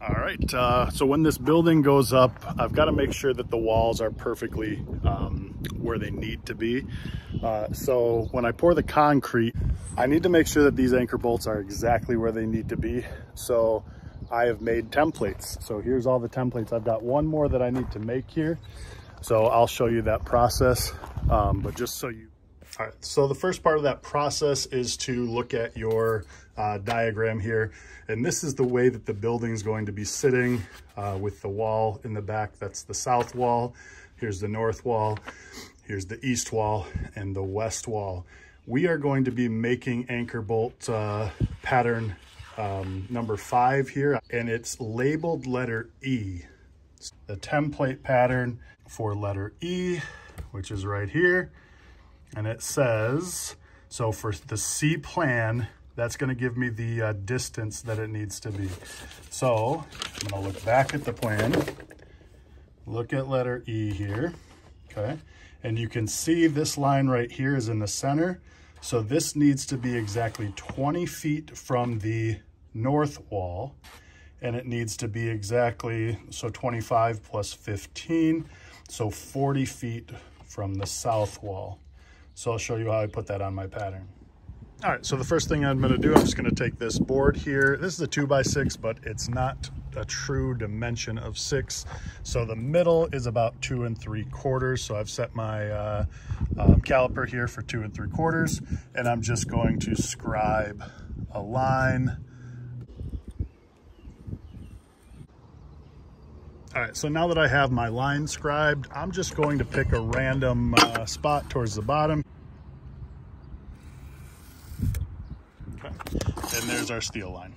All right, so when this building goes up, I've got to make sure that the walls are perfectly where they need to be. So when I pour the concrete, I need to make sure that these anchor bolts are exactly where they need to be. So I have made templates. So here's all the templates. I've got one more that I need to make here. So I'll show you that process, but just so you... All right, so the first part of that process is to look at your diagram here. And this is the way that the building is going to be sitting with the wall in the back. That's the south wall. Here's the north wall. Here's the east wall and the west wall. We are going to be making anchor bolt pattern number 5 here, and it's labeled letter E. The template pattern for letter E, which is right here. And it says, so for the C plan, that's going to give me the distance that it needs to be. So I'm going to look back at the plan, look at letter E here, okay? And you can see this line right here is in the center. So this needs to be exactly 20 feet from the north wall. And it needs to be exactly, so 25 plus 15, so 40 feet from the south wall. So I'll show you how I put that on my pattern. All right, so the first thing I'm gonna do, I'm just gonna take this board here. This is a 2x6, but it's not a true dimension of 6. So the middle is about 2 3/4. So I've set my caliper here for 2 3/4, and I'm just going to scribe a line. All right, so now that I have my line scribed, I'm just going to pick a random spot towards the bottom. Okay, and there's our steel line.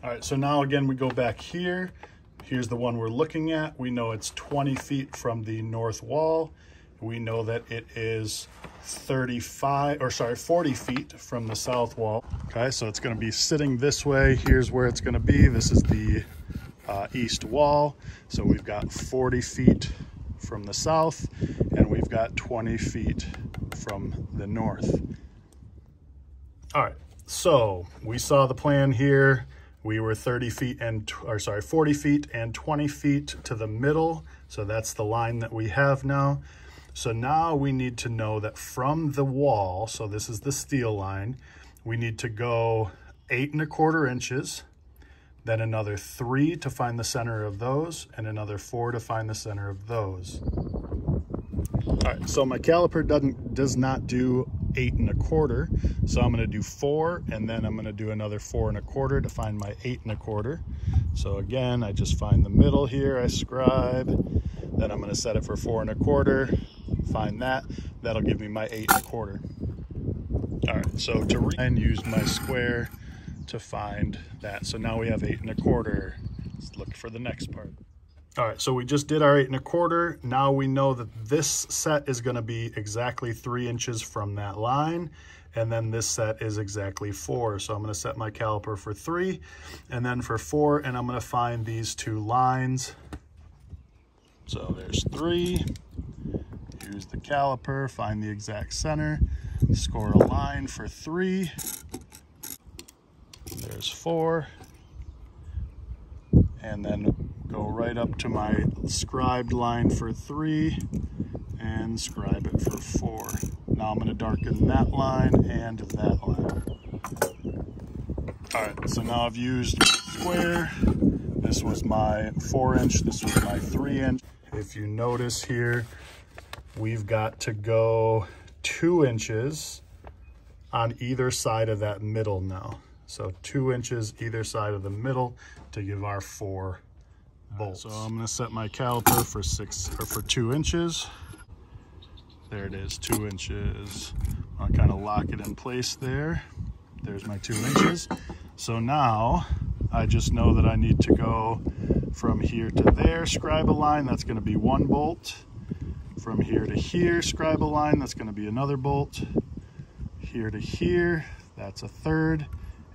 All right, so now again, we go back here. Here's the one we're looking at. We know it's 20 feet from the north wall. We know that it is 40 feet from the south wall. Okay, so it's gonna be sitting this way. Here's where it's gonna be. This is the east wall. So we've got 40 feet from the south, and we've got 20 feet from the north. All right, so we saw the plan here. We were 40 feet and 20 feet to the middle. So that's the line that we have now. So now we need to know that from the wall, so this is the steel line, we need to go 8 1/4 inches, then another 3 to find the center of those, and another 4 to find the center of those. All right, so my caliper does not do 8 1/4, so I'm gonna do 4, and then I'm gonna do another 4 1/4 to find my 8 1/4. So again, I just find the middle here, I scribe, then I'm gonna set it for 4 1/4, find that, that'll give me my 8 1/4. All right, so and use my square to find that. So now we have 8 1/4. Let's look for the next part. All right, so we just did our 8 1/4. Now we know that this set is gonna be exactly 3 inches from that line, and then this set is exactly 4. So I'm gonna set my caliper for 3, and then for 4, and I'm gonna find these 2 lines. So there's 3. Here's the caliper, find the exact center, score a line for 3. There's 4, and then go right up to my scribed line for 3 and scribe it for 4. Now I'm going to darken that line and that line. All right, so now I've used square. This was my 4-inch, this was my 3-inch. If you notice here, we've got to go 2 inches on either side of that middle now. So 2 inches either side of the middle to give our 4 bolts. So I'm gonna set my caliper for 2 inches. There it is, 2 inches. I'll kind of lock it in place there. There's my 2 inches. So now I just know that I need to go from here to there, scribe a line, that's gonna be 1 bolt. From here to here, scribe a line, that's gonna be another bolt. Here to here, that's a 3rd.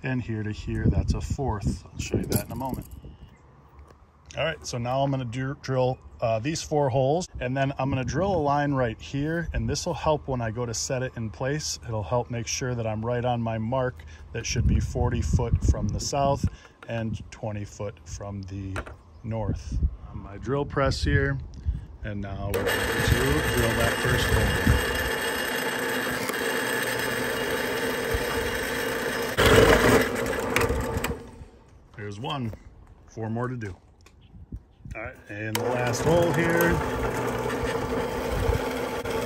And here to here, that's a 4th. I'll show you that in a moment. All right, so now I'm gonna drill these 4 holes, and then I'm gonna drill a line right here, and this will help when I go to set it in place. It'll help make sure that I'm right on my mark that should be 40 foot from the south and 20 foot from the north. On my drill press here, and now we're going to drill that first hole. There's 1, 4 more to do. All right, and the last hole here.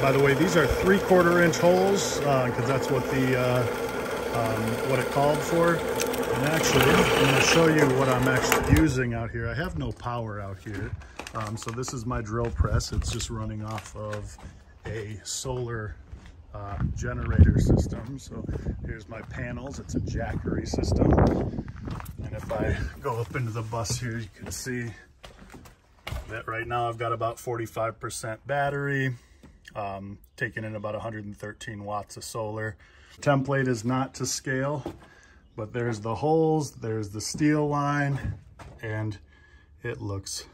By the way, these are 3/4 inch holes because that's what the what it called for. And actually, I'm going to show you what I'm actually using out here. I have no power out here, so this is my drill press. It's just running off of a solar generator system. So here's my panels. It's a Jackery system, and if I go up into the bus here, you can see that right now I've got about 45% battery, taking in about 113 watts of solar. Template is not to scale, but there's the holes, there's the steel line, and it looks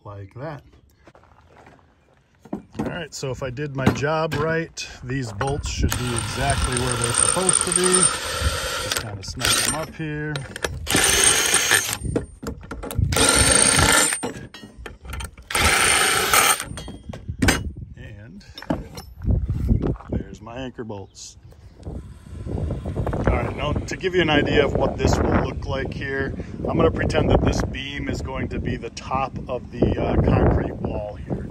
like that. All right, so if I did my job right, these bolts should be exactly where they're supposed to be. Just kind of snap them up here. My anchor bolts. All right, now to give you an idea of what this will look like here, I'm going to pretend that this beam is going to be the top of the concrete wall here.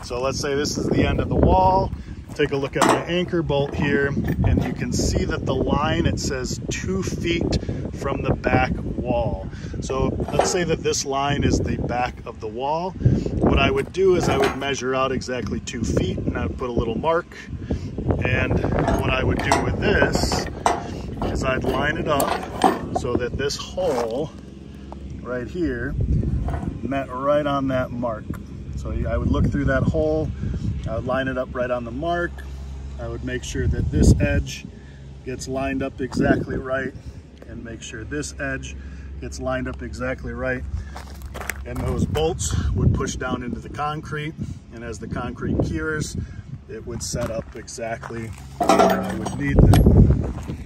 So let's say this is the end of the wall. Take a look at my anchor bolt here, and you can see that the line, it says 2 feet from the back wall. So let's say that this line is the back of the wall. What I would do is I would measure out exactly 2 feet, and I would put a little mark. And what I would do with this is I'd line it up so that this hole right here met right on that mark. So I would look through that hole, I would line it up right on the mark. I would make sure that this edge gets lined up exactly right, and make sure this edge gets lined up exactly right. And those bolts would push down into the concrete, and as the concrete cures, it would set up exactly where I would need them.